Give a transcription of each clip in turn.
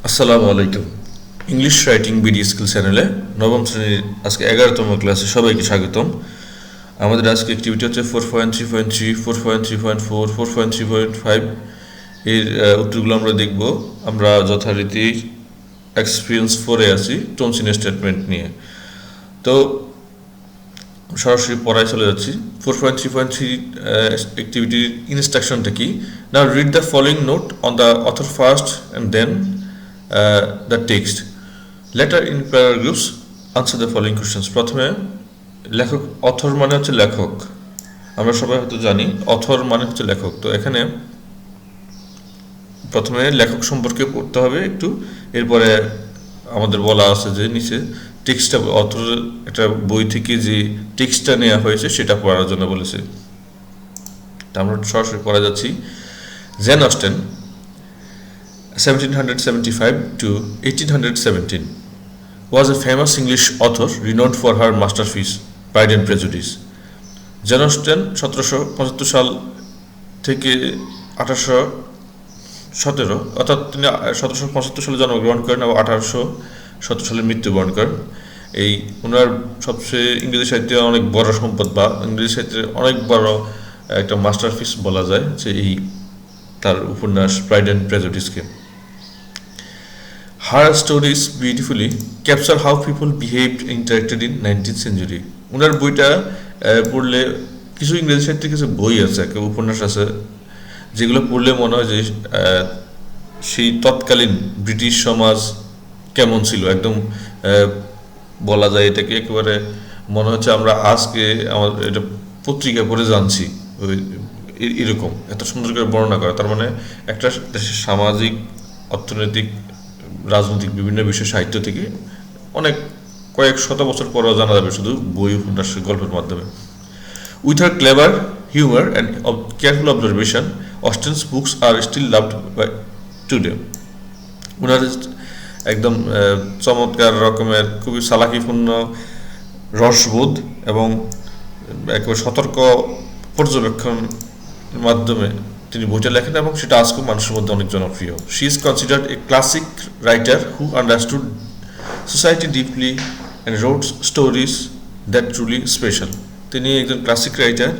আসসালামু আলাইকুম। English writing BD skill চ্যানেলে নবম শ্রেণীর আজকে 11তম ক্লাসে সবাইকে স্বাগতম। আমাদের আজকে অ্যাক্টিভিটি হচ্ছে 4.3.3, 4.3.4, 4.3.5 এর উত্তরগুলো আমরা দেখব। আমরা যথারীতি এক্সপিরিয়েন্স 4-এ আছি টোনসিন স্টেটমেন্ট নিয়ে। তো সরাসরি পড়ায় চলে যাচ্ছি। 4.3.3 অ্যাক্টিভিটির ইনস্ট্রাকশনটা কি? Now read the following note on the author first and then the text. Later in parallel groups answer the following questions. প্রথমে লেখক, অথর মানে হচ্ছে লেখক, আমরা সবাই হয়তো জানি অথর মানে হচ্ছে লেখক। তো এখানে প্রথমে লেখক সম্পর্কে পড়তে হবে একটু, এরপরে আমাদের বলা আছে যে নিচে টেক্সটটা, অথর একটা বই থেকে যে টেক্সটটা নেওয়া হয়েছে সেটা পড়ার জন্য বলেছে। তা আমরা সরাসরি পড়া যাচ্ছি। Jane Austen 1775 to 1817 was a famous English author renowned for her masterpiece Pride and Prejudice. Jane Austen 1775 সাল থেকে 1817, অর্থাৎ তিনি 1775 সালে জন্মগ্রহণ করেন এবং 1817 সালে মৃত্যুবরণ করেন। এই ওনার সবচেয়ে ইংরেজি সাহিত্যে অনেক বড় সম্পদ বা ইংরেজি সাহিত্যের অনেক বড় একটা মাস্টারপিস বলা যায় যে এই তার উপন্যাস প্রাইড অ্যান্ড প্রেজুডিসকে। Her stories beautifully capture how people behaved and interacted in 19th century. ওনার বইটা পড়লে, কিছু ইংরেজি সাহিত্যের কিছু বই আছে, একটা উপন্যাস আছে যেগুলো পড়লে মনে হয় যে সেই তৎকালীন ব্রিটিশ সমাজ কেমন ছিল, একদম বলা যায় এটাকে একেবারে মনে হচ্ছে আমরা আজকে আমাদের এটা পত্রিকা পড়ে জানছি, এরকম এত সুন্দর করে বর্ণনা করা। তার মানে একটা দেশের সামাজিক, অর্থনৈতিক, রাজনৈতিক বিভিন্ন বিষয় সাহিত্য থেকে অনেক কয়েক শত বছর পরেও জানা যাবে শুধু বই উপন্যাসের গল্পের মাধ্যমে। With her clever humour and careful observation, Austen's books are still loved by today. ওনার একদম চমৎকার রকমের খুবই চালাকিপূর্ণ রসবোধ এবং একেবারে সতর্ক পর্যবেক্ষণের মাধ্যমে তিনি বইটা লেখেন এবং সেটা আজকে মানুষের মধ্যে অনেক জনপ্রিয়। She is considered A classic writer who understood society deeply and road stories that truly special. তিনি একজন ক্লাসিক রাইটার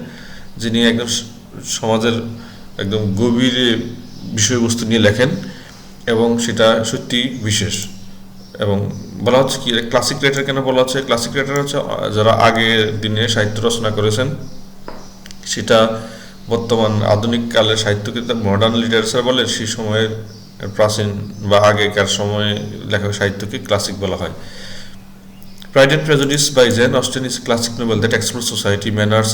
যিনি একদম সমাজের একদম গভীরে বিষয়বস্তু নিয়ে লেখেন এবং সেটা সত্যি বিশেষ। এবং বলা হচ্ছে কি ক্লাসিক রাইটার কেন বলা হচ্ছে? ক্লাসিক রাইটার হচ্ছে যারা আগের দিনে সাহিত্য রচনা করেছেন, সেটা বর্তমান আধুনিক কালের সাহিত্যকে মডার্ন লিটারেচার বলে, সেই সময়ের প্রাচীন বা আগেকার সময়ে লেখা সাহিত্যকে ক্লাসিক বলা হয়। Pride and Prejudice by Jane Austen is classic novel that explore society, manners,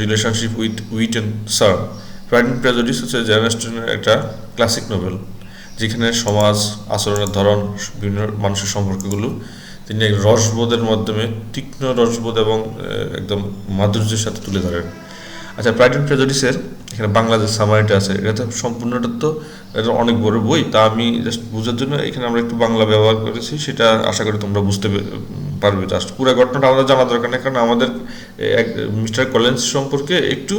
relationship with wit and serve. Pride and Prejudice হচ্ছে জেন অস্টেনের একটা ক্লাসিক নোভেল যেখানে সমাজ, আচরণের ধরন, বিভিন্ন মানুষের সম্পর্কগুলো তিনি এক রসবোধের মাধ্যমে, তীক্ষ্ণ রসবোধ এবং একদম মাধুর্যের সাথে তুলে ধরেন। আচ্ছা, প্রাইড অ্যান্ড প্রেজুডিসের এখানে বাংলাদেশ সামারিটা আছে, এটা তো সম্পূর্ণটা তো এটা অনেক বড় বই, তা আমি জাস্ট বোঝার জন্য এখানে আমরা একটু বাংলা ব্যবহার করেছি, সেটা আশা করি তোমরা বুঝতে পারবে। জাস্ট পুরো ঘটনাটা আমাদের জানা দরকার নেই, কারণ আমাদের মিস্টার কলিন্স সম্পর্কে একটু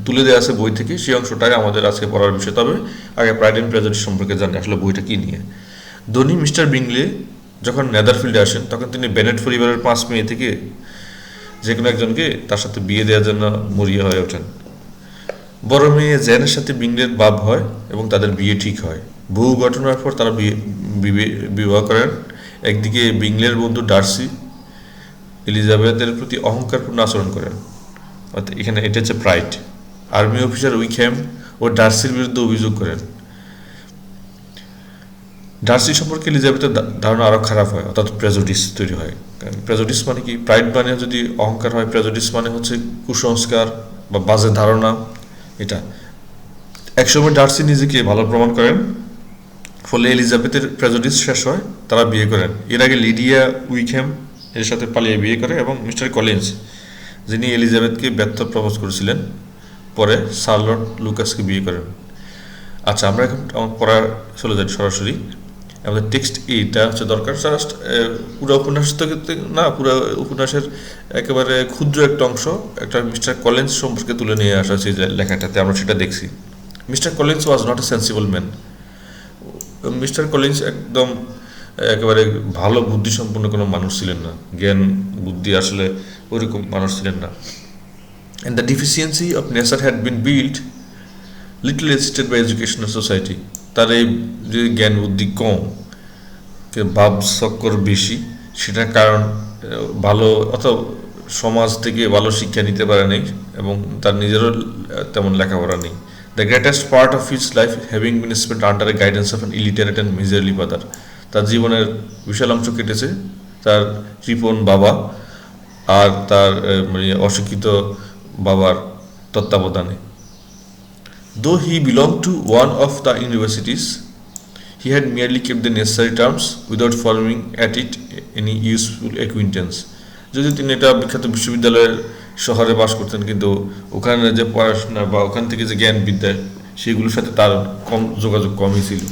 তুলে দেওয়া আছে বই থেকে, সেই অংশটাই আমাদের আজকে পড়ার বিষয়। তবে আগে প্রাইড অ্যান্ড প্রেজুডিস সম্পর্কে জানি আসলে বইটা কী নিয়ে। ধনী মিস্টার বিংলে যখন নেদারফিল্ডে আসেন তখন তিনি বেনেট পরিবারের 5 মেয়ে থেকে যে কোনো একজনকে তার সাথে বিয়ে দেওয়ার জন্য মরিয়া হয়ে ওঠেন। বড় মেয়ে জেনের সাথে বিংলের বাপ হয় এবং তাদের বিয়ে ঠিক হয়। বহু ঘটনার পর তারা বিবাহ করেন। একদিকে বিংলের বন্ধু ডার্সি এলিজাবেথের প্রতি অহংকারপূর্ণ আচরণ করেন, অর্থাৎ এখানে এটা হচ্ছে প্রাইড। আর্মি অফিসার উইকহ্যাম ও ডার্সির বিরুদ্ধে অভিযোগ করেন। ডার্সি সম্পর্কে এলিজাবেথের ধারণা আরও খারাপ হয়, অর্থাৎ প্রেজুডিস তৈরি হয়। প্রেজুডিস মানে কি? প্রাইড মানে যদি অহংকার হয়, প্রেজুডিস মানে হচ্ছে কুসংস্কার বা বাজে ধারণা। এটা একসময় ডার্সি নিজেকে ভালো প্রমাণ করেন, ফলে এলিজাবেথের প্রেজুডিস শেষ হয়, তারা বিয়ে করেন। এর আগে লিডিয়া উইকহ্যাম এর সাথে পালিয়ে বিয়ে করে এবং মিস্টার কলিন্স, যিনি এলিজাবেথকে ব্যর্থ প্রপোজ করেছিলেন, পরে শার্লট লুকাসকে বিয়ে করেন। আচ্ছা, আমরা এখন পড়া চলে যাই সরাসরি। আমাদের টেক্সট এইটা হচ্ছে দরকার, জাস্ট পুরো উপন্যাস থেকে না, পুরো উপন্যাসের একেবারে ক্ষুদ্র একটা অংশ একটা মিস্টার কলিন্স সম্পর্কে তুলে নিয়ে আসা হচ্ছে যে লেখাটাতে, আমরা সেটা দেখছি। Mister Collins was not a sensible man. Mister Collins একদম একেবারে ভালো বুদ্ধিসম্পন্ন কোনো মানুষ ছিলেন না, জ্ঞান বুদ্ধি আসলে ওরকম মানুষ ছিলেন না। And the deficiency of nature had been built little assisted by educational society. তার এই যে জ্ঞান বুদ্ধি কম, ভাব চক্কর বেশি, সেটার কারণ ভালো অথবা সমাজ থেকে ভালো শিক্ষা নিতে পারে নাই এবং তার নিজেরও তেমন লেখাপড়া নেই। The greatest part of his life having been spent under A guidance of an illiterate and miserly father. তার জীবনের বিশাল অংশ কেটেছে তার কৃপণ বাবা আর তার মানে অশিক্ষিত বাবার তত্ত্বাবধানে। Though he belonged to one of the universities, he had merely kept the necessary terms without forming at it any useful acquaintance. যদি তিনি এটা বিখ্যাত বিশ্ববিদ্যালয়ের শহরে বাস করতেন, কিন্তু ওখানে যে পড়াশোনা বা ওখান থেকে যে জ্ঞান বিদ্যা সেগুলোর সাথে তার কম যোগাযোগ কমই ছিল।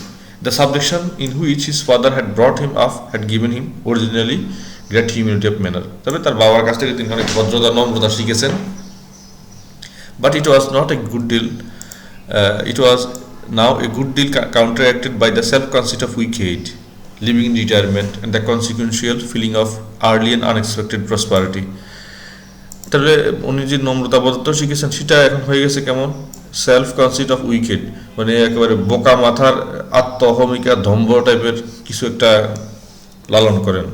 The subjection in which his father had brought him up had given him originally great humility of manner. তবে তার বাবার কাছ থেকে তিনি অনেক ভদ্রতা নম্রতা শিখেছেন। But it was not a good deal. It was now a good deal counteracted by the self-conceit of weak age, living in retirement, and the consequential feeling of early and unexpected prosperity. তাহলে উনি যে নম্রতা ভদ্রতা শিখেছেন সেটা এখন হয়ে গেছে কেমন, সেলফ কনসিট অফ উইকেট, মানে একেবারে বোকা মাথার আত্ম অহমিকা ধম্ব টাইপের কিছু একটা লালন করেন।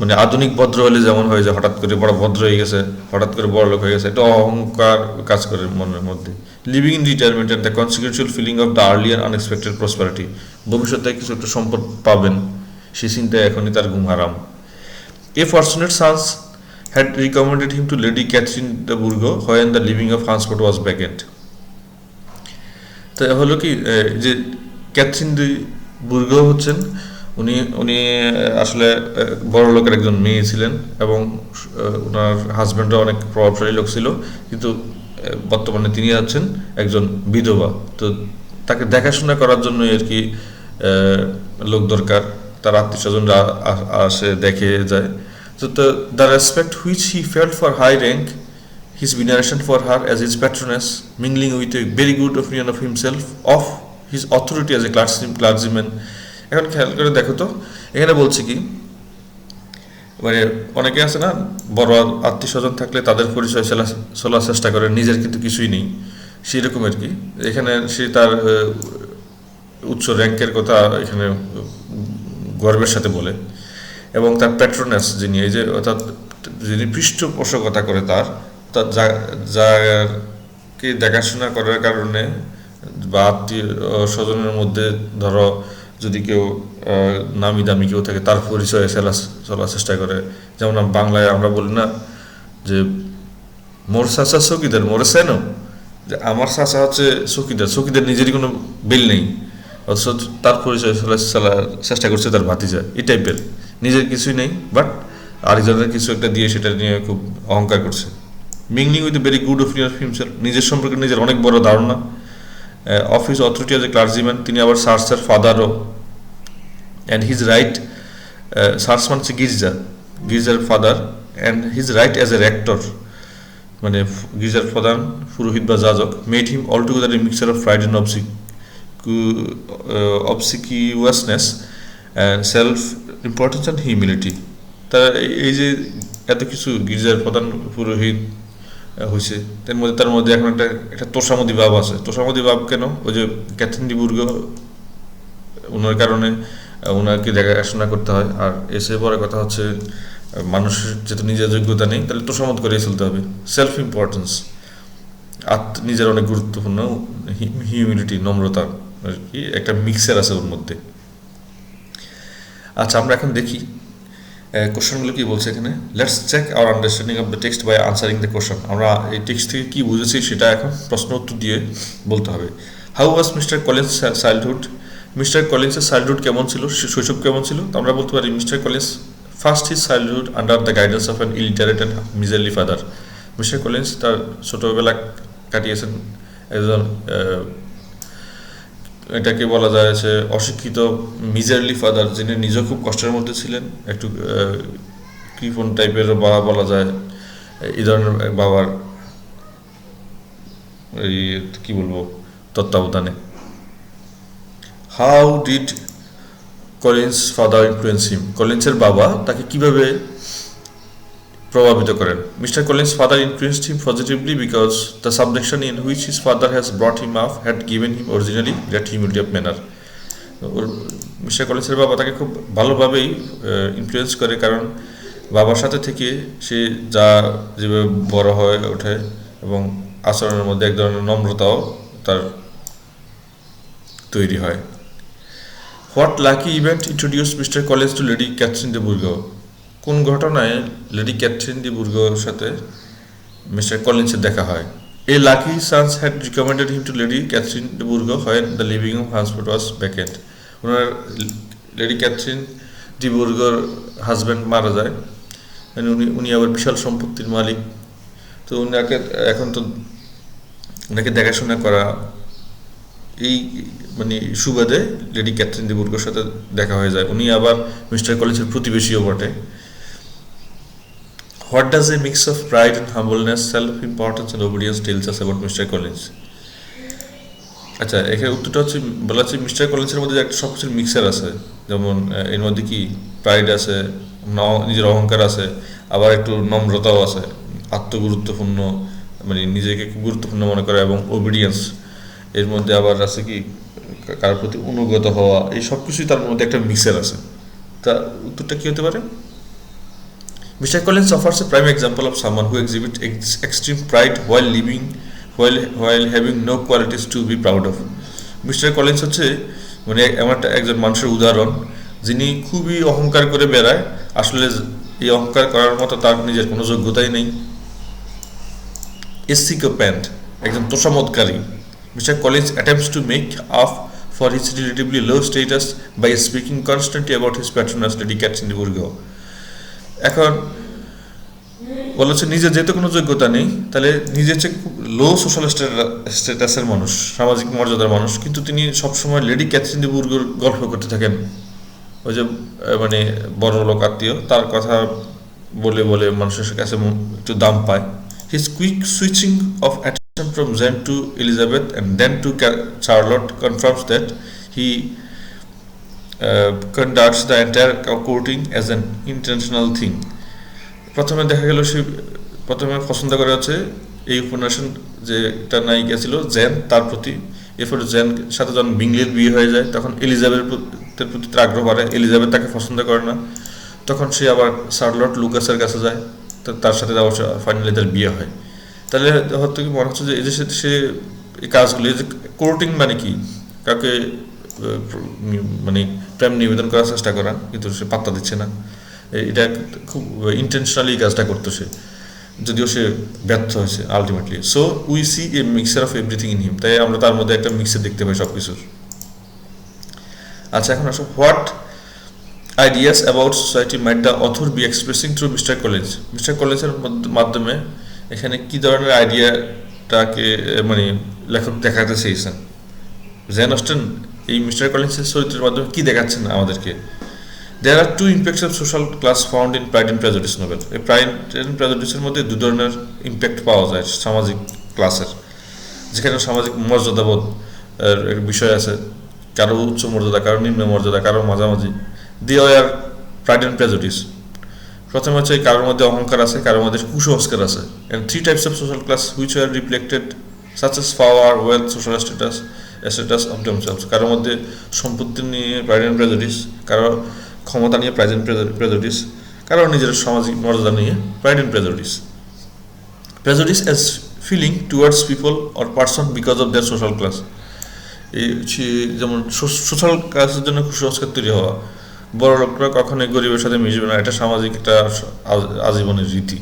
মানে আধুনিক ভদ্র হলে যেমন হয় যে হঠাৎ করে বড় ভদ্র হয়ে গেছে, হঠাৎ করে বড় লোক হয়ে গেছে, এটা অহংকার কাজ করে মনের মধ্যে। Living in retirement and the consequential feeling of the early and unexpected prosperity, ভবিষ্যতে কিছু একটা সম্পদ পাবেন সেই চিন্তায় এখনই তার ঘুম হারাম। A fortunate chance had recommended him to Lady Catherine de Bourgh when the living of Hansford was vacant. তো হলো কি যে ক্যাথরিন ডি বুর্গ হচ্ছেন উনি উনি আসলে বড় লোকের একজন মেয়ে ছিলেন এবং ওনার হাজব্যান্ডও অনেক প্রভাবশালী লোক ছিল, কিন্তু বর্তমানে তিনি হচ্ছেন একজন বিধবা। তো তাকে দেখাশোনা করার জন্য আর কি লোক দরকার, তার আত্মীয় স্বজনরা আসে দেখে যায়। So the respect which he felt for high rank, his veneration for her as his patroness, mingling with a very good opinion of himself, of his authority as a clergyman. এখন খেয়াল করে দেখো তো, এখানে বলছে কি, মানে অনেকে আছে না বড় আত্মীয় স্বজন থাকলে তাদের পরিচয় চলার চেষ্টা করে, নিজের কিন্তু কিছুই নেই, সেই রকম আর কি। এখানে সে তার উচ্চ র্যাঙ্কের কথা এখানে গর্বের সাথে বলে, এবং তার প্যাট্রোনাস যিনি, এই যে অর্থাৎ যিনি পৃষ্ঠপোষকতা করে তার যাকে দেখাশোনা করার কারণে বা আত্মীয় স্বজনের মধ্যে ধরো যদি কেউ নামি দামি কেউ থাকে তার পরিচয়ে চলার চেষ্টা করে। যেমন বাংলায় আমরা বলি না যে মোর চাচা চৌকিদার মোরে চেনো, যে আমার চাচা হচ্ছে চৌকিদার, চৌকিদার নিজেরই কোনো বিল নেই, অথচ তার পরিচয় চলার চেষ্টা করছে তার ভাতিজা, এই টাইপের, নিজের কিছুই নেই বাট আরেকজনের কিছু একটা দিয়ে সেটা নিয়ে খুব অহংকার করছে। Mingling with a very good opinion of himself, নিজের সম্পর্কে নিজের অনেক বড় ধারণা। Of his authority as a clergyman, তিনি আবার চার্চের ফাদারও। অ্যান্ড হিজ রাইট, চার্চ মানে হচ্ছে গির্জার father, and his right as a rector, মানে গির্জার প্রধান পুরোহিত বা যাজক, made him all together a mixture of pride and obsequiousness and self importance and humility. তার এই যে এত কিছু গির্জার প্রধান পুরোহিত হয়েছে, তার মধ্যে এখন একটা তোষামদি ভাব আছে। তোষামদি ভাব কেন? ওই যে ক্যাথরিন ডি বুর্গ ওনার কারণে ওনাকে দেখাশোনা করতে হয়, আর এসে পরে কথা হচ্ছে মানুষের যেহেতু নিজের যোগ্যতা নেই তাহলে তোষামত করেই চলতে হবে। সেলফ ইম্পর্টেন্স, নিজের অনেক গুরুত্বপূর্ণ, হিউমিলিটি নম্রতা আর কি একটা মিক্সার আছে ওর মধ্যে। আচ্ছা, আমরা এখন দেখি কোশ্চেনগুলো কি বলছে এখানে। Let's check our understanding of the text by answering the question. আমরা এই টেক্সট থেকে কী বুঝেছি সেটা এখন প্রশ্ন উত্তর দিয়ে বলতে হবে। How was mister Collins childhood? Mister কলিন্সের চাইল্ডহুড কেমন ছিল, শৈশব কেমন ছিল? তো আমরা বলতে পারি mister Collins first his childhood under the guidance of an illiterate and miserly father. Mister Collins তার ছোটোবেলা কাটিয়েছেন একজন এটাকে বলা যায় যে অশিক্ষিত মিজারলি ফাদার, যিনি নিজে খুব কষ্টের মধ্যে ছিলেন, একটু কৃপণ টাইপের বাবা বলা যায়, এই ধরনের বাবার এই কি বলবো তত্ত্বাবধানে। How did Collins father influence him, কলিন্সের বাবা তাকে কিভাবে প্রভাবিত করেন। Mister Collins father influenced him positively because the subjection in which his father has brought him up had given him originally great humility of manner. Or mister কলিন্সের বাবা তাকে খুব ভালোভাবেই ইনফ্লুয়েন্স করে, কারণ বাবার সাথে থেকে সে যা যেভাবে বড় হয়ে ওঠে এবং আচরণের মধ্যে এক ধরনের নম্রতাও তার তৈরি হয়। What lucky event introduce mister Collins to Lady Catherine de Bourgh, কোন ঘটনায় লেডি ক্যাথরিন ডি বুর্গোর সাথে মিস্টার কলিন্সের দেখা হয়। A lucky chance had recommended him to Lady Catherine de Bourgh when the living of husband was vacant. ওনার Lady Catherine de বুর্গোর husband মারা যায়, উনি আবার বিশাল সম্পত্তির মালিক, তো উনাকে এখন তো ওনাকে দেখাশোনা করা, এই মানে সুবাদে লেডি ক্যাথরিন ডি বুর্গোর সাথে দেখা হয়ে যায়। উনি আবার মিস্টার কলিন্সের প্রতিবেশীও বটে। What does a mix of pride and humbleness, self importance and obedience tells us about mister Collins. আচ্ছা, এখানে উত্তরটা হচ্ছে বলা হচ্ছে মিস্টার কলিন্সের মধ্যে একটা সব কিছুর মিক্সার আছে, যেমন এর মধ্যে কি প্রাইড আছে, নিজের অহংকার আছে, আবার একটু নম্রতাও আছে, আত্মগুরুত্বপূর্ণ মানে নিজেকে গুরুত্বপূর্ণ মনে করা, এবং ওবিডিয়েন্স এর মধ্যে আবার আছে কি কার প্রতি অনুগত হওয়া, এই সব কিছুই তার মধ্যে একটা মিক্সার আছে। তা উত্তরটা কি হতে পারে? Mister Collins offers a prime example of someone who exhibits extreme pride while having no qualities to be proud of. Mister Collins হচ্ছে মানে এমন একজন মানুষের উদাহরণ যিনি খুবই অহংকার করে বেড়ায়, আসলে এই অহংকার করার মতো তার নিজের কোনো যোগ্যতাই নেই। এসিকোপ্যান্ট, একজন তোষামোদকারী। Mister Collins attempts to make up for his relatively low status by speaking constantly about his patroness Lady Catherine de Bourgh. এখন বলেছে নিজের যেহেতু কোনো যোগ্যতা নেই, তাহলে নিজের হচ্ছে খুব লো সোশ্যাল স্ট্যাটাসের মানুষ, সামাজিক মর্যাদার মানুষ, কিন্তু তিনি সবসময় লেডি ক্যাথরিন ডি বুর্গোর গল্প করতে থাকেন। ওই যে মানে বড় লোক আত্মীয়, তার কথা বলে বলে মানুষের কাছে একটু দাম পায়। His quick switching of attention from Jane to Elizabeth and then to Charlotte confirms that he conducts the entire courting as an intentional thing. প্রথমে দেখা গেল সে প্রথমে পছন্দ করে হচ্ছে এই উপন্যাসের যে একটা নায়িকা ছিল জেন, তার প্রতি। এরপরে জেন সাথে যখন বিংলির বিয়ে হয়ে যায় তখন এলিজাবেথের প্রতি তার আগ্রহ বাড়ে, এলিজাবেথ তাকে পছন্দ করে না, তখন সে আবার শার্লট লুকাসের কাছে যায়, তার সাথে অবশ্য ফাইনালি তার বিয়ে হয়। তাহলে হয়তো কি মনে হচ্ছে যে এই যে সে এই কাজগুলি, যে কোর্টিং মানে কি, কাউকে মানে প্রেম নিবেদন করার চেষ্টা করা, কিন্তু সে পাত্তা দিচ্ছে না, এটা খুব ইন্টেনশনালি কাজটা করতো সে, যদিও সে ব্যর্থ হয়েছে ultimately. So we see A mixer of everything in him, তাই আমরা তার মধ্যে একটা মিক্সার দেখতে পাই সব কিছুর। আচ্ছা, এখন আসো what ideas about society might the author be expressing through mister Collins. Mister কলিন্সের মাধ্যমে এখানে কি ধরনের আইডিয়াটাকে মানে লেখক দেখাতে চেয়েছেন? জেন অস্টেন এই মিস্টার কলিন্সের চরিত্রের মাধ্যমে কি দেখাচ্ছেন আমাদেরকে? There are two impacts of social class found in Pride and Prejudice novel. এই প্রাইড অ্যান্ড প্রেজুডিসের মধ্যে দু ধরনের ইম্প্যাক্ট পাওয়া যায় সামাজিক ক্লাসের, যেখানে সামাজিক মর্যাদাবোধ এর বিষয় আছে, কারো উচ্চ মর্যাদা, কারো নিম্ন মর্যাদা, কারো মাঝামাঝি। দি আর প্রাইড অ্যান্ড প্রেজুডিস। প্রথমে হচ্ছে কারোর মধ্যে অহংকার আছে, কারোর মধ্যে কুসংস্কার আছে। And three types of social class which are reflected such S power, wealth, social status of themselves. কারোর মধ্যে সম্পত্তি নিয়ে প্রাইড অ্যান্ড প্রেজুডিস, কারো ক্ষমতা নিয়ে প্রাইড অ্যান্ড প্রেজুডিস, কারো নিজের সামাজিক মর্যাদা নিয়ে Pride and Prejudice. Prejudice as feeling towards people or person because of their social class. এই যেমন সোশ্যাল ক্লাসের জন্য কুসংস্কার তৈরি হওয়া, বড় লোকরা কখনোই গরিবের সাথে মিশবে না, এটা সামাজিক একটা আজীবনের রীতি,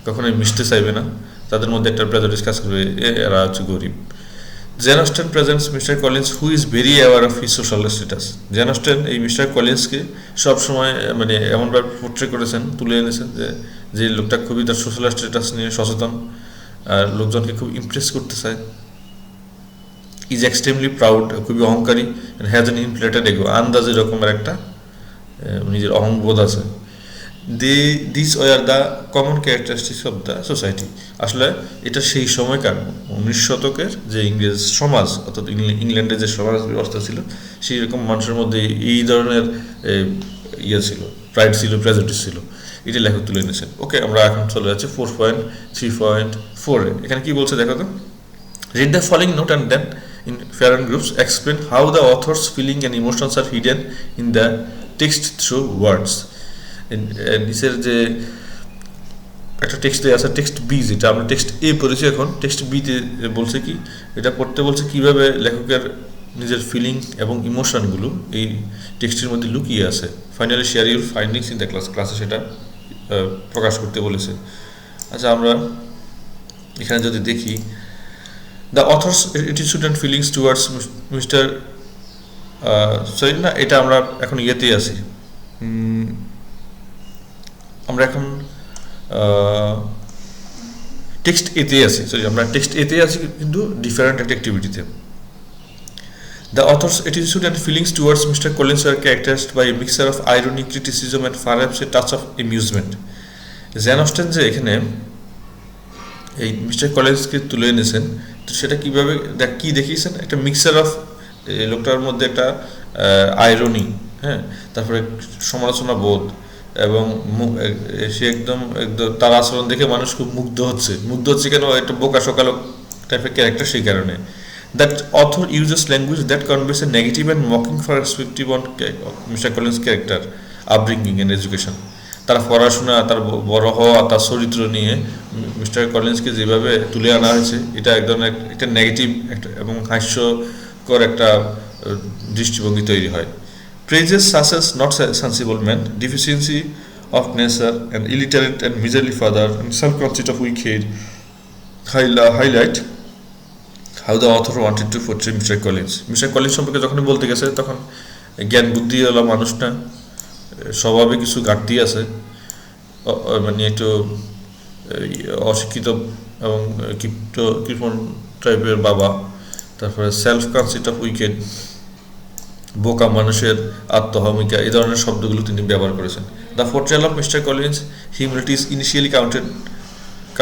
কখনোই মিশতে চাইবে না, তাদের মধ্যে একটা প্রেজুডিস কাজ করবে, এরা হচ্ছে গরিব। Jane Austen presents Mr Collins who is very aware of his social status. Jane Austen এই মিস্টার কলিন্সকে সবসময় মানে এমনভাবে পোর্ট্রে করেছেন, তুলে এনেছেন যে লোকটা খুবই তার সোশ্যাল স্ট্যাটাস নিয়ে সচেতন, আর লোকজনকে খুব ইমপ্রেস করতে চায়। ইজ এক্সট্রিমলি প্রাউড, খুবই অহংকারী, হ্যাজ অ্যান ইনফ্লেটেড এগো, আন্দাজে রকমের একটা নিজের অহংবোধ আছে। This were the common characteristics of the society. আসলে এটা সেই সময়কার 19 শতকের যে ইংরেজ সমাজ অর্থাৎ ইংল্যান্ডের যে সমাজ ব্যবস্থা ছিল সেই রকম মানুষের মধ্যে এই ধরনের ইয়ে ছিল, প্রাইড ছিল, প্রেজেন্টিস ছিল, এটা লেখক তুলে এনেছেন। ওকে, আমরা এখন চলে যাচ্ছি 4.3.4 এ। এখানে কি বলছে দেখো তো, read the following note and then in parent groups explain how the author's feeling and emotions are hidden in the text through words. নিচের যে একটা টেক্সট দেওয়া আছে, টেক্সট বি, যেটা আমরা টেক্সট এ পড়েছি, এখন টেক্সট বিতে বলছে কি, এটা পড়তে বলছে কিভাবে লেখকের নিজের ফিলিং এবং ইমোশনগুলো এই টেক্সটের মধ্যে লুকিয়ে আছে। Finally share your findings in the ক্লাসে সেটা প্রকাশ করতে বলেছে। আচ্ছা, আমরা এখানে যদি দেখি, the author's attitude and feelings towards mister sorry না, এটা আমরা এখন ইয়েতেই আছি, আমরা এখন টেক্সট এতে আছি, আমরা টেক্সট এতে আছি কিন্তু ডিফারেন্ট একটা অ্যাক্টিভিটিতে। The author's attitude and feelings towards Mr. Collins were characterized by a mixture of irony, criticism, and perhaps a touch of amusement. Jane Austen যে এখানে এই মিস্টার কলিন্সকে তুলে এনেছেন, তো সেটা কীভাবে কি দেখিয়েছেন, একটা মিক্সচার অফ লোকটার মধ্যে একটা আইরনি, হ্যাঁ, তারপরে সমালোচনা বোধ, এবং সে একদম তার আচরণ দেখে মানুষ খুব মুগ্ধ হচ্ছে কেন, একটা বোকা সকালো টাইপের ক্যারেক্টার, সেই কারণে। That author uses language that conveys a negative and mocking perspective on Mr. Collins' character, upbringing and education. তার পড়াশোনা, তার বড় হওয়া, তার চরিত্র নিয়ে মিস্টার কলিন্সকে যেভাবে তুলে আনা হয়েছে, এটা এক ধরনের একটা নেগেটিভ একটা এবং হাস্যকর একটা দৃষ্টিভঙ্গি তৈরি হয়। Praises such as not sensible man, deficiency of nature, and illiterate and miserly father, and self-conceit of weak head highlight how the author wanted to portray Mr. Collins. Mr. Collins সম্পর্কে যখন বলতে গেছে, তখন জ্ঞান বুদ্ধিওয়ালা মানুষটা, স্বভাবে কিছু ঘাটতি আছে, মানে একটু অশিক্ষিত এবং কৃপণ টাইপের বাবা, তারপরে সেলফ কনসেপ্ট অফ উইকেড, বোকা মানুষের আত্মহমিকা, এই ধরনের শব্দগুলো তিনি ব্যবহার করেছেন। The portrayal of mister Collins humanity is initially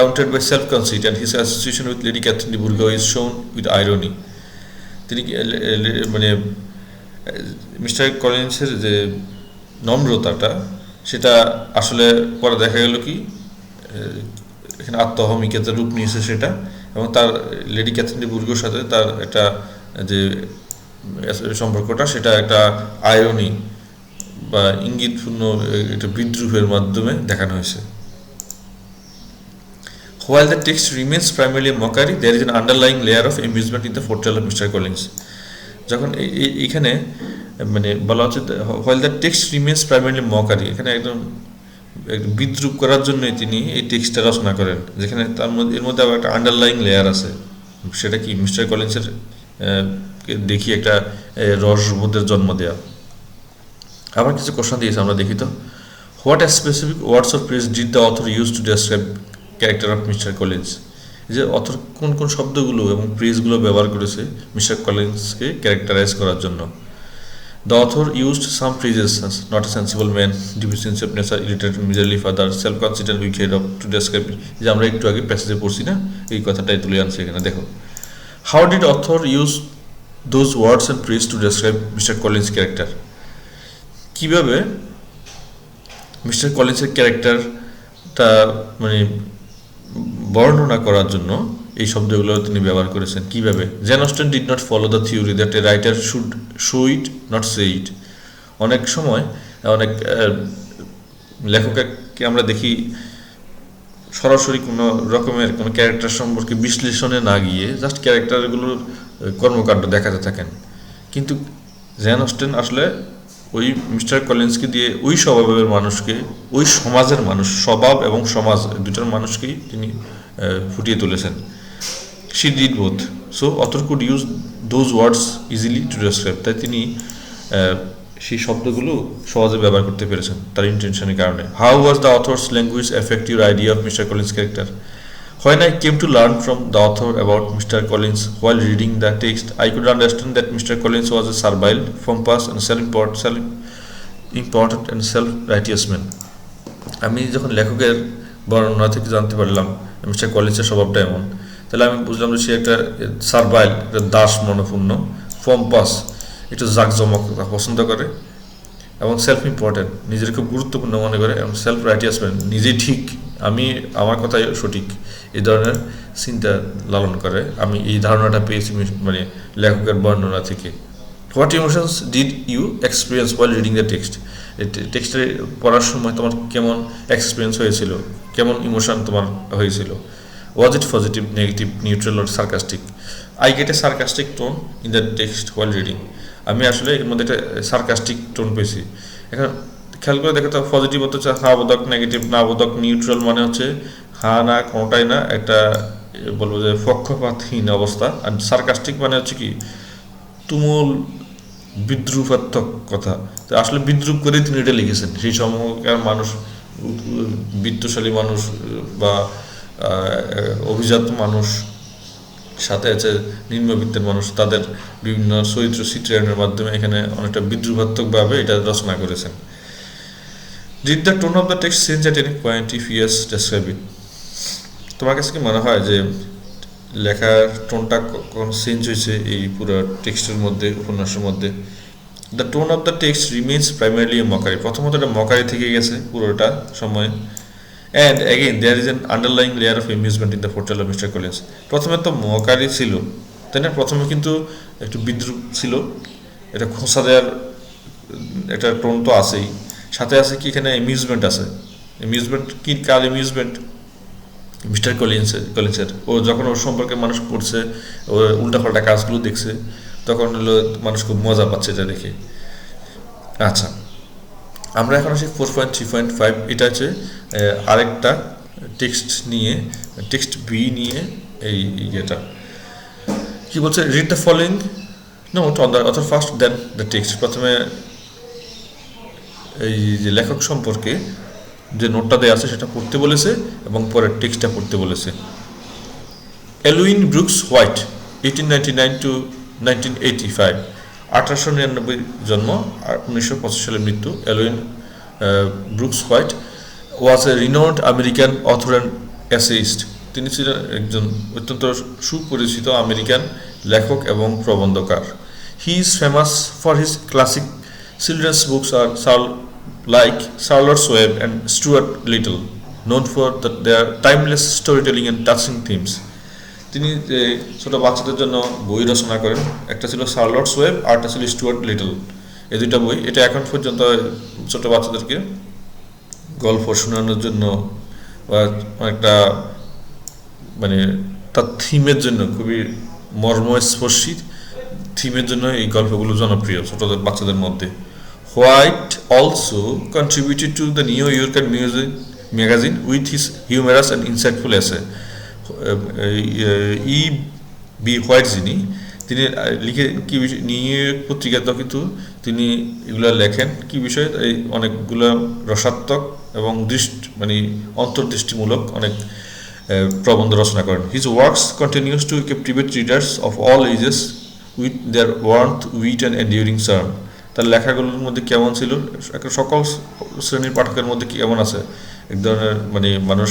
countered by self-conceit, and his association with Lady Catherine de Bourgeois is shown with irony. তিনি মানে মিস্টার কলিন্সের যে নম্রতাটা, সেটা আসলে পরে দেখা গেল কি এখানে আত্মহমিকাতে রূপ নিয়েছে সেটা, এবং তার লেডি ক্যাথরিন ডি বুর্গোর সাথে তার একটা যে সম্পর্কটা, সেটা একটা আয়রনি বা ইঙ্গিতপূর্ণ একটা বিদ্রুপের মাধ্যমে দেখানো হয়েছে। While the text remains primarily a mockery, there is an underlying layer of amusement in the portrayal of Mr. Collins. যখন এখানে মানে বলা হচ্ছে while the text remains primarily mockery, এখানে একদম বিদ্রুপ করার জন্যই তিনি এই টেক্সটটা রচনা করেন, যেখানে তার মধ্যে এর মধ্যে আবার একটা আন্ডারলাইং লেয়ার আছে। সেটা কি, মিস্টার কলিন্সের দেখি একটা রসবোধের জন্ম দেওয়া। আবার কিছু কোশ্চেন দিয়েছে, আমরা দেখি তো। What specific words of praise did the author use to describe character of mister Collins? যে অথর কোন কোন শব্দগুলো এবং প্রেজগুলো ব্যবহার করেছে মিস্টার কলিন্সকে ক্যারেক্টারাইজ করার জন্য? The author used some praises not a sensible man, deficiency of nature, illiterate, miserly father, self consider wicked of to describe, যে আমরা একটু আগে প্যাসেজে পড়ছি না, এই কথাটাই তুলে আনছে এখানে। দেখো, how did author use those words and praise to describe Mr Collins character? কীভাবে মিস্টার কলিন্সের ক্যারেক্টারটা মানে বর্ণনা করার জন্য এই শব্দগুলো তিনি ব্যবহার করেছেন কিভাবে? Jane Austen did not follow the theory that a writer should show it not say it. অনেক সময় অনেক লেখককে আমরা দেখি সরাসরি কোনো রকমের কোনো ক্যারেক্টার সম্পর্কে বিশ্লেষণে না গিয়ে জাস্ট ক্যারেক্টারগুলোর কর্মকাণ্ড দেখাতে থাকেন, কিন্তু জেন অস্টেন আসলে ওই মিস্টার কলিন্সকে দিয়ে ওই স্বভাবের মানুষকে, ওই সমাজের মানুষ, স্বভাব এবং সমাজ দুটার মানুষকেই তিনি ফুটিয়ে তুলেছেন। She did both, so author could use those words easily to describe, তাই তিনি সেই শব্দগুলো সহজে ব্যবহার করতে পেরেছেন তার ইন্টেনশনের কারণে। How was the author's language effect your idea of mister Collins character? When I came to learn from the author about Mr. Collins while reading the text, I could understand that Mr. Collins was a servile, pompous, and self-important and self-righteous man. আমি যখন লেখকের বর্ণনা থেকে জানতে পারলাম mister কলিন্সের স্বভাবটা এমন, তাহলে আমি বুঝলাম যে সে একটা সার্ভাইল, একটা দাস মনোপূর্ণ, পম্পাস, একটু জাঁকজমক পছন্দ করে এবং সেলফ ইম্পর্টেন্ট, নিজের খুব গুরুত্বপূর্ণ মনে করে এবং সেলফ রাইটিয়াস ম্যান, নিজেই ঠিক, আমি আমার কথাই সঠিক, এই ধরনের চিন্তা লালন করে। আমি এই ধারণাটা পেয়েছি মানে লেখকের বর্ণনা থেকে। What emotions did you experience while reading the text? টেক্সটে পড়ার সময় তোমার কেমন এক্সপিরিয়েন্স হয়েছিল, কেমন ইমোশন তোমার হয়েছিল? Was it positive, negative, neutral or sarcastic? I get a sarcastic tone in the text while reading. আমি আসলে এর মধ্যে একটা সার্কাস্টিক টোন পেয়েছি। এখন খেয়াল করে দেখো তো, পজিটিভ হতে হচ্ছে হা বোধক, নেগেটিভ না বোধক, নিউট্রাল মানে হচ্ছে হা না কোনোটাই না, একটা বলবো যে পক্ষপাতহীন অবস্থা। আর সার্কাস্টিক মানে হচ্ছে কি তুমুল বিদ্রুপাত্মক কথা। তো আসলে বিদ্রুপ করেই তিনি এটা লিখেছেন। সেই সময়কার মানুষ, বিত্তশালী মানুষ বা অভিজাত মানুষ, সাথে আছে নিম্নবিত্তের মানুষ, তাদের বিভিন্ন চরিত্র চিত্রায়নের মাধ্যমে এখানে অনেকটা বিদ্রুপাত্মকভাবে এটা রচনা করেছেন। Did the tone of the text change at any point if yes describe it? তোমার কাছে কি মনে হয় যে লেখার টোনটা কখন চেঞ্জ হয়েছে এই পুরো টেক্সটের মধ্যে, উপন্যাসের মধ্যে? The tone of the text remains primarily mockery. প্রথমত এটা মকারি থেকে গেছে পুরোটা সময়। And again there is an underlying layer of amusement in the portrayal of mister Collins. প্রথমে তো মকারি ছিল, তাই না? প্রথমে কিন্তু একটু বিদ্রুপ ছিল, এটা খোঁচা দেওয়ার একটা টোন তো আছেই, সাথে আছে কি এখানে অ্যামিউজমেন্ট আছে। অ্যামিউজমেন্ট কি কার অ্যামিউজমেন্ট? মিস্টার কলিন্সের। ও যখন ওর সম্পর্কে মানুষ পড়ছে, ওর উল্টাপাল্টা কাজগুলো দেখছে, তখন হলো মানুষ খুব মজা পাচ্ছে এটা দেখে। আচ্ছা, আমরা এখন আসি 4.3.5। এটা হচ্ছে আরেকটা টেক্সট নিয়ে, টেক্সট বি নিয়ে এই ইয়েটা কি বলছে? Read the following note on the author first then the text. প্রথমে এই যে লেখক সম্পর্কে যে নোটটা দেওয়া আছে সেটা পড়তে বলেছে এবং পরের টেক্সটটা পড়তে বলেছে। এলুইন ব্রুকস হোয়াইট, 1899 টু 1985, 1899 জন্ম আর 1925 সালে মৃত্যু। Elwyn Brooks White was a renowned American author and essayist. তিনি ছিলেন একজন অত্যন্ত সুপরিচিত আমেরিকান লেখক এবং প্রবন্ধকার। He is famous for his classic children's books আর like Charlotte's Web and Stuart Little, known for their timeless storytelling and touching themes. তিনি ছোট বাচ্চাদের জন্য বই রচনা করেন। একটা ছিল শার্লটস ওয়েব, আরটা ছিল স্টুয়ার্ট লিটল। এই দুইটা বই, এটা এখন পর্যন্ত ছোট বাচ্চাদেরকে গল্প শোনানোর জন্য বা একটা মানে তার থিমের জন্য, খুবই মর্মস্পর্শী থিমের জন্য এই গল্পগুলো জনপ্রিয় ছোটদের বাচ্চাদের মধ্যে। White also contributed to the New Yorker magazine with his humorous and insightful essay. E B White যিনি, তিনি লিখে কি বিষয়, নিউ ইয়র্ক পত্রিকাতেও কিন্তু তিনি এগুলো লেখেন কি বিষয়ে, এই অনেকগুলো রসাত্মক এবং মানে অন্তর্দৃষ্টিমূলক অনেক প্রবন্ধ রচনা করেন। His works continues to captivate readers of all ages with their warmth, wit and enduring charm. তার লেখাগুলোর মধ্যে কেমন ছিল, সকল শ্রেণীর পাঠকের মধ্যে কেমন আছে, এক ধরনের মানে মানুষ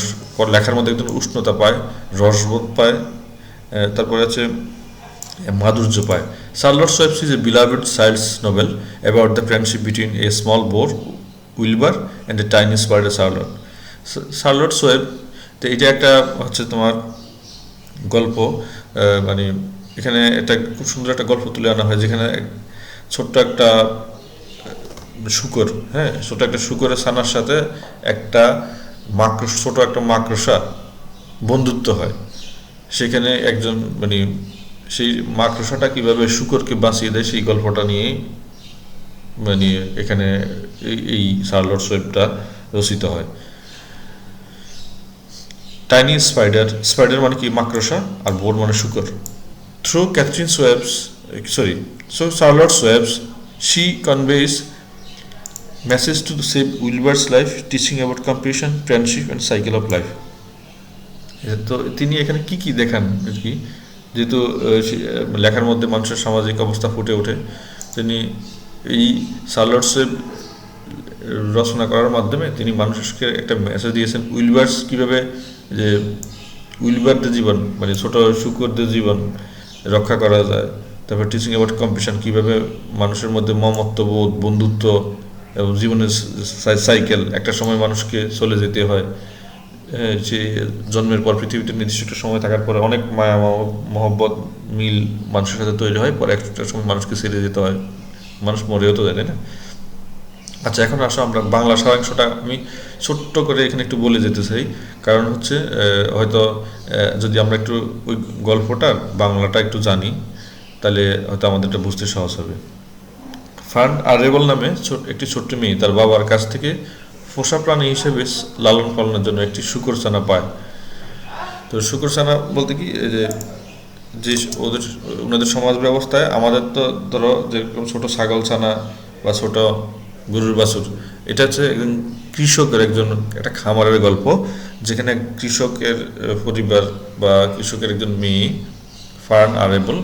লেখার মধ্যে এক ধরনের উষ্ণতা পায়, রসবোধ পায়, তারপরে আছে মাধুর্য পায়। Charlotte's Web is a beloved child's novel about the friendship between a small boar Wilbur and a tiny spider Charlotte. Charlotte's Web, তো এটা একটা হচ্ছে তোমার গল্প, মানে এখানে একটা খুব সুন্দর একটা গল্প তুলে আনা হয়, যেখানে ছোট্ট একটা শুকর, হ্যাঁ, ছোট একটা শুকরের ছানার সাথে একটা ছোট একটা মাকড়সা বন্ধুত্ব হয়। সেখানে একজন মানে সেই মাকড়সাটা কিভাবে শুকরকে বাঁচিয়ে দেয় সেই গল্পটা নিয়ে মানে এখানে এই শার্লটস ওয়েবটা রচিত হয়। টাইনি স্পাইডার, স্পাইডার মানে কি মাকড়সা, আর বোর মানে শুকর। Through Catherine Webs, so Charlotte's Webs, she conveys message to save Wilbur's life, teaching about compassion, friendship and cycle of life. তো তিনি এখানে কি কি দেখান আর কি, যেহেতু লেখার মধ্যে মানুষের সামাজিক অবস্থা ফুটে ওঠে, তিনি এই শার্লটস ওয়েব রচনা করার মাধ্যমে তিনি মানুষকে একটা মেসেজ দিয়েছেন উইলবার্স কীভাবে যে উইলবারদের জীবন মানে ছোট শুকরদের জীবন রক্ষা করা যায়, তারপর টিচিং অ্যাবাউট কম্পিটিশন কীভাবে মানুষের মধ্যে মমত্ববোধ বন্ধুত্ব এবং জীবনের সাইকেল একটা সময় মানুষকে চলে যেতে হয়, যে জন্মের পর পৃথিবীতে নির্দিষ্ট একটা সময় থাকার পরে অনেক মায়া মহব্বত মিল মানুষের সাথে তৈরি হয়, পরে একটা সময় মানুষকে ছেড়ে যেতে হয়, মানুষ মরেও তো যায়, তাই না? আচ্ছা, এখন আসো আমরা বাংলা সারাংশটা আমি ছোট্ট করে এখানে একটু বলে যেতে চাই, কারণ হচ্ছে হয়তো যদি আমরা একটু ওই গল্পটার বাংলাটা একটু জানি তাহলে হয়তো আমাদের এটা বুঝতে সহজ হবে। ফার্ন আরেবল নামে একটি ছোট্ট মেয়ে তার বাবার কাছ থেকে পোষা প্রাণী হিসেবে লালন পালনের জন্য একটি শূকর ছানা পায়। তো শূকর ছানা বলতে কি, যে যে ওনাদের সমাজ ব্যবস্থায় আমাদের তো ধরো যেরকম ছোট ছাগল ছানা বা ছোট গরুর বাছুর, এটা হচ্ছে একজন কৃষকের একটা খামারের গল্প, যেখানে কৃষকের পরিবার বা কৃষকের একজন মেয়ে ফার্ন আরেবল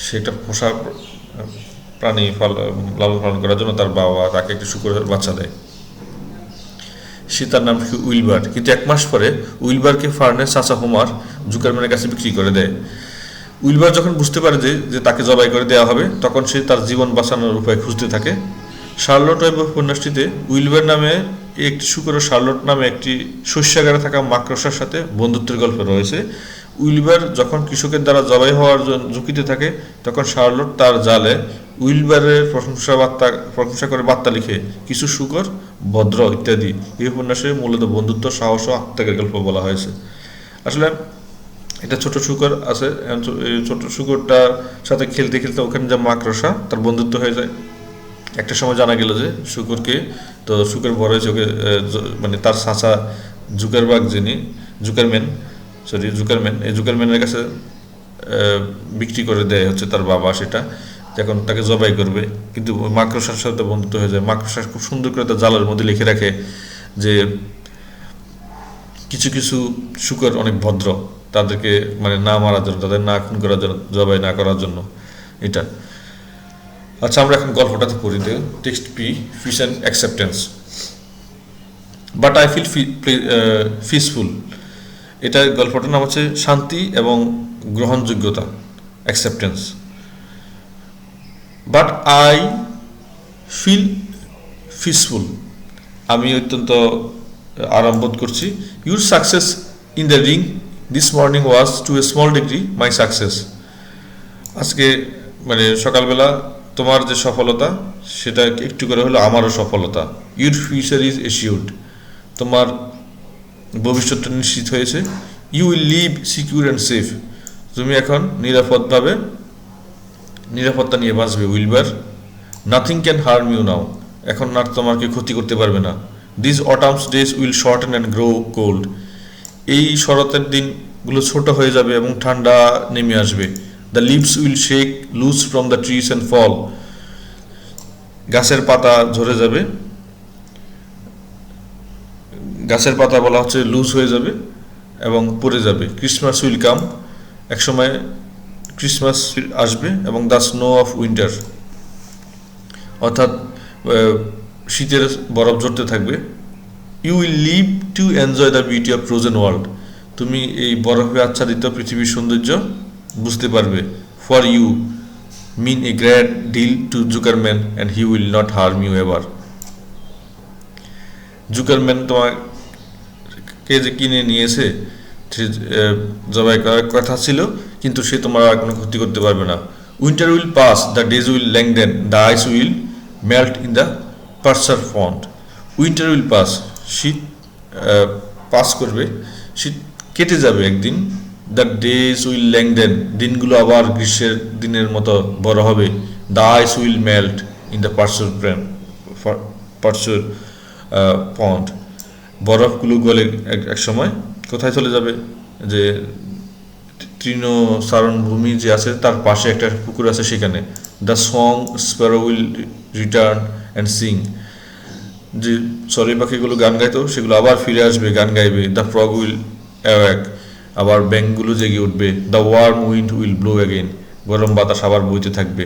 সেটা পোষা প্রাণী লালন পালন করার জন্য তার বাবা তাকে একটি শূকরের বাচ্চা দেয়। সে তার নাম উইলবার, কিন্তু 1 মাস পরে উইলবারকে ফার্নের চাচা হোমার জুকারম্যানের কাছে বিক্রি করে দেয়। উইলবার যখন বুঝতে পারে যে তাকে জবাই করে দেওয়া হবে, তখন সে তার জীবন বাঁচানোর উপায় খুঁজতে থাকে। শার্লট ওয়েব উপন্যাসটিতে উইলবার নামে একটি শূকর ও শার্লট নামে একটি শস্যাগারে থাকা মাকড়সার সাথে বন্ধুত্বের গল্প রয়েছে। উইলবার যখন কৃষকের দ্বারা জবাই হওয়ার ঝুঁকিতে থাকে, তখন শার্লট তার জালে উইলবারের প্রশংসা করে বার্তা লিখে, কিছু শূকর ভদ্র ইত্যাদি। এই উপন্যাসে মূলত বন্ধুত্ব, সাহস ও আত্মত্যাগের গল্প বলা হয়েছে। আসলে এটা ছোট শূকর আছে, এই ছোট শূকরটার সাথে খেলতে খেলতে ওখানে যা মাকড়সা তার বন্ধুত্ব হয়ে যায়। একটা সময় জানা গেল যে শূকরকে, তো শূকর বড় হয়েছে ওকে মানে তার চাচা জুকারবার্গ যিনি জুকারম্যান এই জুকারম্যানের কাছে বিক্রি করে দেয় হচ্ছে তার বাবা, সেটা যখন তাকে জবাই করবে। কিন্তু ওই মাকড়সার সাথে বন্ধুত্ব হয়ে যায়। মাকড়সা খুব সুন্দর করে তার জালের মধ্যে লিখে রাখে যে কিছু কিছু শূকর অনেক ভদ্র, তাদেরকে মানে না মারার জন্য, তাদের না খুন করার জন্য, জবাই না করার জন্য এটা। আচ্ছা, আমরা এখন গল্পটাতে পড়ি। Text peace and acceptance. But I feel peaceful. এটার গল্পটার নাম হচ্ছে শান্তি এবং গ্রহণযোগ্যতা, acceptance. But I feel peaceful. আমি অত্যন্ত আরাম বোধ করছি। Your success in the ring this morning was to a small degree my success. আজকে মানে সকালবেলা তোমার যে সফলতা সেটা একটু করে হলো আমারও সফলতা। Your future is assured. তোমার ভবিষ্যৎটা নিশ্চিত হয়েছে। You will live secure and safe. তুমি এখন নিরাপত্তা নিয়ে বাঁচবে Wilbur. Nothing can harm you now. এখন আর তোমাকে ক্ষতি করতে পারবে না। This autumn's days will shorten and grow cold. এই শরতের দিনগুলো ছোট হয়ে যাবে এবং ঠান্ডা নেমে আসবে। The leaves will shake loose from the trees and fall. গাছের পাতা ঝরে যাবে, গাছের পাতা বলা হচ্ছে লুজ হয়ে যাবে এবং পড়ে যাবে। Christmas will come. একসময় ক্রিসমাস আসবে এবং দ্য স্নো অফ উইন্টার, অর্থাৎ শীতের বরফ ঝরতে থাকবে। You will live to enjoy the beauty of frozen world. তুমি এই বরফে আচ্ছাদিত পৃথিবীর সৌন্দর্য বুঝতে পারবে। For you mean a great deal to Zuckerman and he will not harm you ever. Zuckerman তোমাকে যে কিনে নিয়েছে, জবাই করার কথা ছিল, কিন্তু সে তোমার আর কোনো ক্ষতি করতে পারবে না। Winter will pass, the days will lengthen, the ice will melt in the pasture pond. Winter will pass, শীত পাস করবে, শীত কেটে যাবে একদিন। দ্য ডেজ উইল লেংদেন, দিনগুলো আবার গ্রীষ্মের দিনের মতো বড় হবে। The ice will melt in the pasture pond, বরফগুলো গলে এক সময় কোথায় চলে যাবে, যে তৃণসারণ ভূমি যে আছে তার পাশে একটা পুকুর আছে সেখানে। The song Sparrow will return and sing, যে চড়ুই পাখিগুলো গান গাইতো সেগুলো আবার ফিরে আসবে, গান গাইবে। দ্য ফ্রগ উইল অ্যাওয়াক, আবার ব্যাঙগুলো জেগে উঠবে। The warm wind will blow again, গরম বাতাস আবার বইতে থাকবে।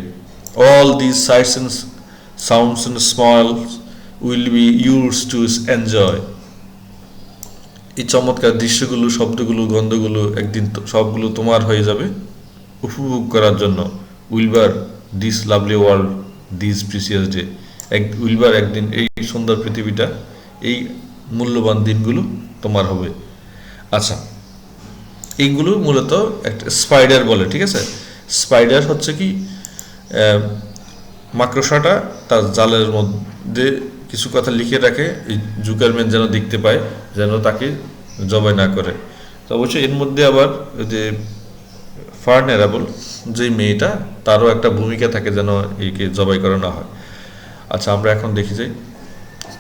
All this sights and sounds and will be use to enjoy. এই চমৎকার দৃশ্যগুলো, শব্দগুলো, গন্ধগুলো একদিন সবগুলো তোমার হয়ে যাবে উপভোগ করার জন্য। Wilbur this lovely world this precious day. Wilbur একদিন এই সুন্দর পৃথিবীটা, এই মূল্যবান দিনগুলো তোমার হবে। আচ্ছা, এইগুলো মূলত একটা স্পাইডার বলে, ঠিক আছে? স্পাইডার হচ্ছে কি, মাকড়সাটা তার জালের মধ্যে কিছু কথা লিখে রাখে, এই জুকারম্যান যেন দেখতে পায়, যেন তাকে জবাই না করে। তো অবশ্যই এর মধ্যে আবার ওই যে ফার্নেরাবল যে মেয়েটা, তারও একটা ভূমিকা থাকে যেন একে জবাই করা না হয়। আচ্ছা, আমরা এখন দেখি যাই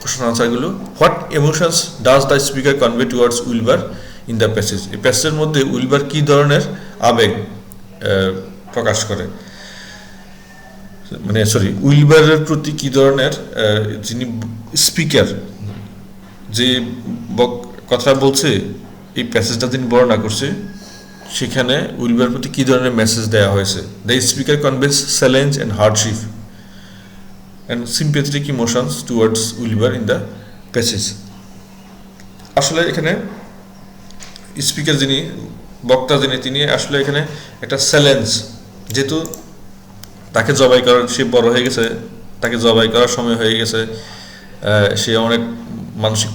কোশ্চেন আনসারগুলো। What emotions does the speaker convey towards Wilbur in the passage? এই প্যাসেজের মধ্যে উইলবার কি ধরনের আবেগ প্রকাশ করে, মানে সরি, উইলবারের প্রতি কি ধরনের, যিনি স্পিকার, যে কথা বলছে, এই প্যাসেজটা তিনি বর্ণনা করছে, সেখানে উইলবারের প্রতি কি ধরনের মেসেজ দেওয়া হয়েছে। The speaker canvas challenge and hardship and sympathetic emotions towards Wilbur in the passage. আসলে এখানে স্পিকার যিনি, বক্তা যিনি, তিনি আসলে এখানে একটা চ্যালেঞ্জ, যেহেতু তাকে জবাই করার, সে বড় হয়ে গেছে, তাকে জবাই করার সময় হয়ে গেছে, সে অনেক মানসিক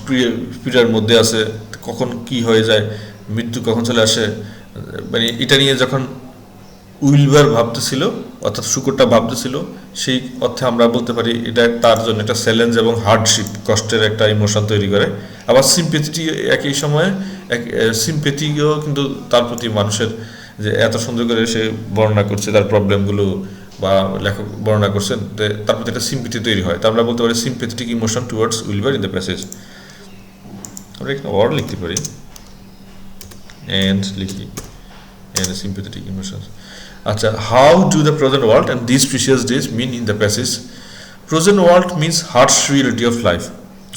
পীড়ার মধ্যে আছে, কখন কি হয়ে যায়, মৃত্যু কখন চলে আসে, মানে এটা নিয়ে যখন উইলবার ভাবতেছিল, অর্থাৎ শুকরটা ভাবতেছিল, সেই অর্থে আমরা বলতে পারি এটা তার জন্য একটা চ্যালেঞ্জ এবং হার্ডশিপ, কষ্টের একটা ইমোশন তৈরি করে। আবার সিম্প্যাথি একই সময়ে, সিম্প্যাথিও কিন্তু তার প্রতি মানুষের, যে এত সুন্দর করে সে বর্ণনা করছে তার প্রবলেমগুলো, বা লেখক বর্ণনা করছেন, তার প্রতি একটা সিম্প্যাথি তৈরি হয়। তা আমরা বলতে পারি sympathetic emotion towards Wilbur in the passage. আমরা এখানে ওয়ার্ড লিখতে পারি, এন্ড লিখি, এন্ড সিম্প্যাথেটিক ইমোশনস। আচ্ছা, how do the present world and this precious days mean in the passage? Present world means harsh reality of life.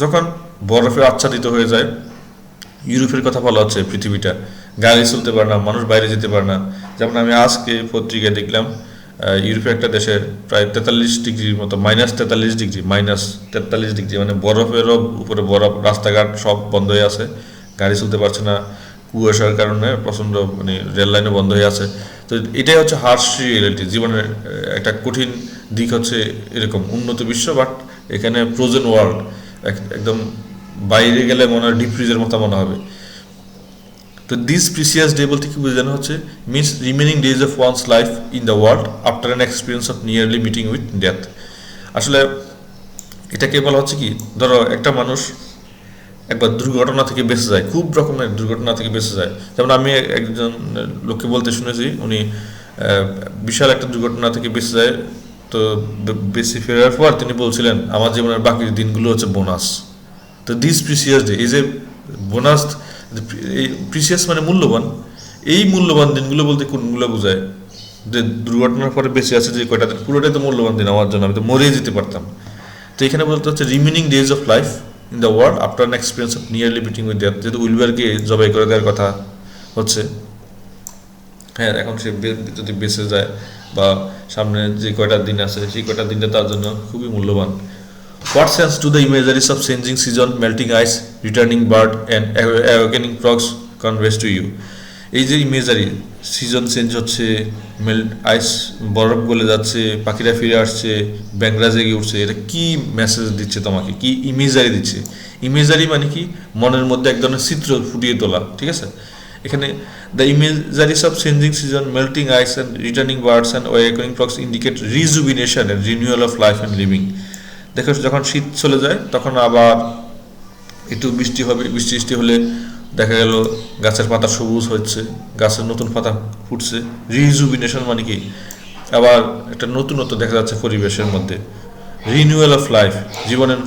যখন বরফে আচ্ছাদিত হয়ে যায়, ইউরোপের কথা বলা হচ্ছে, পৃথিবীটা গাড়ি চলতে পারে না, মানুষ বাইরে যেতে পারে না। যেমন আমি আজকে পত্রিকায় দেখলাম, ইউরোপের একটা দেশের প্রায় 43 ডিগ্রির মতো, -43 ডিগ্রি, মানে বরফেরও উপরে বরফ, রাস্তাঘাট সব বন্ধ হয়ে আছে, গাড়ি চলতে পারছে না, কুয়াশার কারণে প্রচণ্ড, মানে রেল লাইনও বন্ধ হয়ে আছে। তো এটাই হচ্ছে হার্শ রিয়েলিটি, জীবনের একটা কঠিন দিক হচ্ছে এরকম উন্নত বিশ্ব, বাট এখানে ফ্রোজেন ওয়ার্ল্ড, একদম বাইরে গেলে মনে হয় ডিপ ফ্রিজের মতো মনে হবে। তো দিস প্রিসিয়াস ডে বলতে কি বোঝানো হচ্ছে? Means remaining days of wands life in the world after an experience of nearly meeting with death. আসলে এটাকে বলা হচ্ছে কি, ধরো একটা মানুষ একবার দুর্ঘটনা থেকে বেঁচে যায়, খুব রকমের দুর্ঘটনা থেকে বেঁচে যায়। যেমন আমি একজন লোককে বলতে শুনেছি, উনি বিশাল একটা দুর্ঘটনা থেকে বেঁচে যায়, তো বেঁচে ফেরার পর তিনি বলছিলেন, আমার জীবনের বাকি দিনগুলো হচ্ছে বোনাস। তো দিস প্রিসিয়াস ডে, এই যে বোনাস, এই প্রিসিয়াস মানে মূল্যবান, এই মূল্যবান দিনগুলো বলতে কোনগুলো বোঝায়? যে দুর্ঘটনার পরে বেঁচে আছে যে কয়টা দিন, পুরোটাই তো মূল্যবান দিন আমার জন্য, আমি তো মরেই যেতে পারতাম। তো এখানে বলতে হচ্ছে remaining days of life in the world after an experience of nearly meeting with death. যেহেতু উইলবারকে জবাই করে দেওয়ার কথা হচ্ছে, হ্যাঁ, এখন সে যদি বেঁচে যায়, বা সামনে যে কয়টা দিন আছে, সেই কয়টা দিনটা তার জন্য খুবই মূল্যবান। What sense do the imageries of changing season, melting ice, returning bird and awakening frogs conveys to you? এই যে ইমেজারি, সিজন চেঞ্জ হচ্ছে, মেল্ট আইস, বরফ গলে যাচ্ছে, পাখিরা ফিরে আসছে, ব্যাংরা জেগে উঠছে, এটা কি মেসেজ দিচ্ছে তোমাকে, কি ইমেজারি দিচ্ছে? ইমেজারি মানে কি, মনের মধ্যে এক ধরনের চিত্র ফুটিয়ে তোলা, ঠিক আছে? এখানে the imageries of changing season, melting ice and returning birds and awakening frogs indicate rejuvenation and renewal of life and living. দেখো, যখন শীত চলে যায়, তখন আবার একটু বৃষ্টি হবে, বৃষ্টি হলে দেখা গেল গাছের পাতা সবুজ হচ্ছে, গাছের নতুন পাতা ফুটছে। রিজুবিনেশন মানে কি, আবার একটা নতুনত্ব দেখা যাচ্ছে পরিবেশের মধ্যে। রিনিউয়াল অফ লাইফ, জীবনের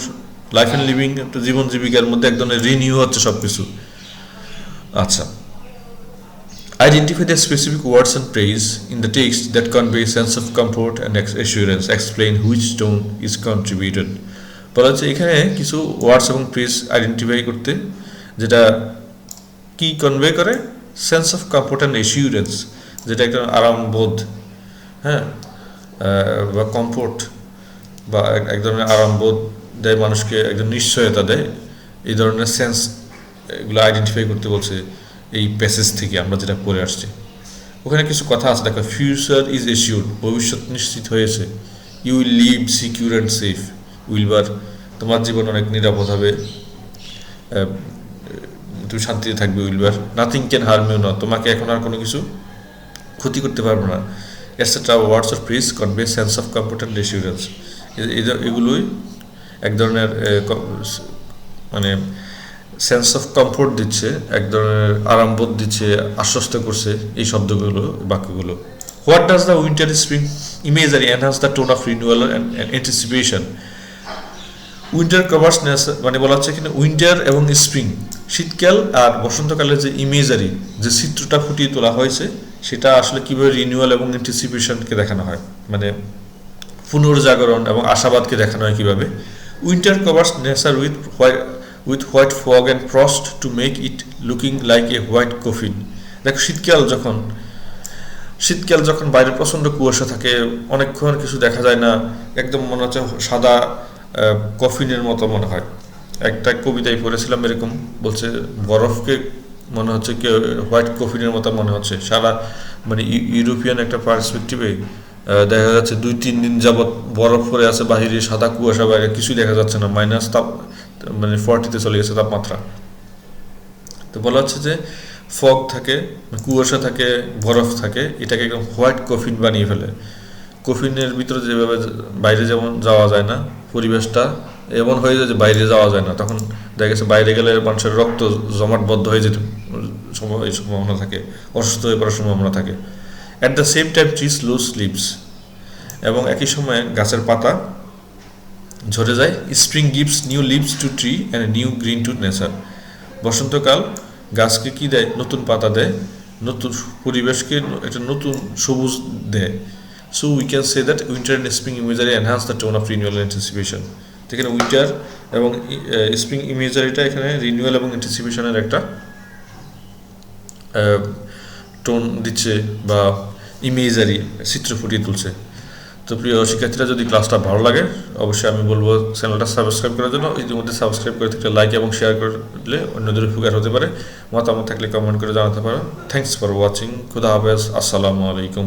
লাইফ অ্যান্ড লিভিং, একটা জীবন জীবিকার মধ্যে এক ধরনের রিনিউ হচ্ছে সব কিছু। আচ্ছা, identify the specific words and phrase in the text that convey sense of comfort and assurance. Explain which tone is contributed. বলা হচ্ছে এখানে কিছু ওয়ার্ডস এবং ফ্রেজ আইডেন্টিফাই করতে, যেটা কি কনভে করে, sense of comfort and assurance, যেটা একটা আরামবোধ, হ্যাঁ, বা কমফোর্ট, বা এক ধরনের আরামবোধ দেয়, মানুষকে একদম নিশ্চয়তা দেয়, এই ধরনের সেন্স এগুলো আইডেন্টিফাই করতে বলছে এই প্যাসেজ থেকে আমরা যেটা পড়ে আসছি। ওখানে কিছু কথা আছে দেখো, ফিউচার ইজ এশিওর্ড, ভবিষ্যৎ নিশ্চিত হয়েছে। You will live secure and safe, Wilbur, তোমার জীবন অনেক নিরাপদ হবে, তুমি শান্তিতে থাকবে, Wilbur. Nothing can harm you, না তোমাকে এখন আর কোনো কিছু ক্ষতি করতে পারবে না, etcetera words of praise convey sense of comfort and reassurance. এগুলোই এক ধরনের মানে সেন্স অফ কমফোর্ট দিচ্ছে, এক ধরনের আরামবোধ দিচ্ছে, আশ্বস্ত করছে এই শব্দগুলো, বাক্যগুলো। What does the winter spring imagery enhance the tone of renewal and anticipation. Winter covers মানে বলা হচ্ছে এখানে উইন্টার এবং স্প্রিং, শীতকাল আর বসন্তকালের যে ইমেজারি, যে চিত্রটা ফুটিয়ে তোলা হয়েছে, সেটা আসলে কীভাবে রিনিউয়াল এবং অ্যান্টিসিপেশনকে দেখানো হয়, মানে পুনর্জাগরণ এবং আশাবাদকে দেখানো হয় কীভাবে। Winter covers nature with white fog and frost to make it looking like a white coffin. দেখো শীতকাল যখন বাইরে প্রচণ্ড কুয়াশা থাকে, অনেকক্ষণ কিছু দেখা যায় না, একদম মনে হচ্ছে সাদা কফিনের মতো মনে হয়। একটা কবিতায় পড়েছিলাম এরকম, বলছে বরফকে মনে হচ্ছে কি হোয়াইট কফিনের মতো মনে হচ্ছে। সারা মানে ইউরোপিয়ান একটা পার্সপেক্টিভে দেখা যাচ্ছে 2-3 দিন যাবৎ বরফ পড়ে আছে বাহিরে, সাদা কুয়াশা, বাইরে কিছুই দেখা যাচ্ছে না, মাইনাস মানে 40-তে চলে গেছে তাপমাত্রা। তো বলা হচ্ছে যে ফগ থাকে, কুয়াশা থাকে, বরফ থাকে, এটাকে একদম হোয়াইট কফিন বানিয়ে ফেলে। কফিনের ভিতরে যেভাবে বাইরে যেমন যাওয়া যায় না, পরিবেশটা এমন হয়ে যায় যে বাইরে যাওয়া যায় না, তখন দেখা গেছে বাইরে গেলে মানুষের রক্ত জমাটবদ্ধ হয়ে যেতে সম্ভাবনা থাকে, অসুস্থ হয়ে পড়ার সম্ভাবনা থাকে। At the same time trees lose leaves, এবং একই সময়ে গাছের পাতা ঝরে যায়। Spring gives new leaves to tree and new green to nature. বসন্তকাল গাছকে কি দেয়? নতুন পাতা দেয়, নতুন পরিবেশকে একটা নতুন সবুজ দেয়। So we can say that winter and spring imagery enhance the tone of renewal and anticipation. এখানে উইন্টার এবং স্প্রিং ইমেজারিটা এখানে রিনিউয়াল এবং অ্যান্টিসিপেশনের একটা টোন দিচ্ছে বা ইমেজারি, চিত্র ফুটিয়ে তুলছে। তো প্রিয় শিক্ষার্থীরা, যদি ক্লাসটা ভালো লাগে অবশ্যই আমি বলবো চ্যানেলটা সাবস্ক্রাইব করার জন্য। ইতিমধ্যে সাবস্ক্রাইব করে থাকলে লাইক এবং শেয়ার করলে অন্যদের উপকার হতে পারে। মতামত থাকলে কমেন্ট করে জানাতে পারো। Thanks for watching. খুদা হাফেজ। আসসালামু আলাইকুম।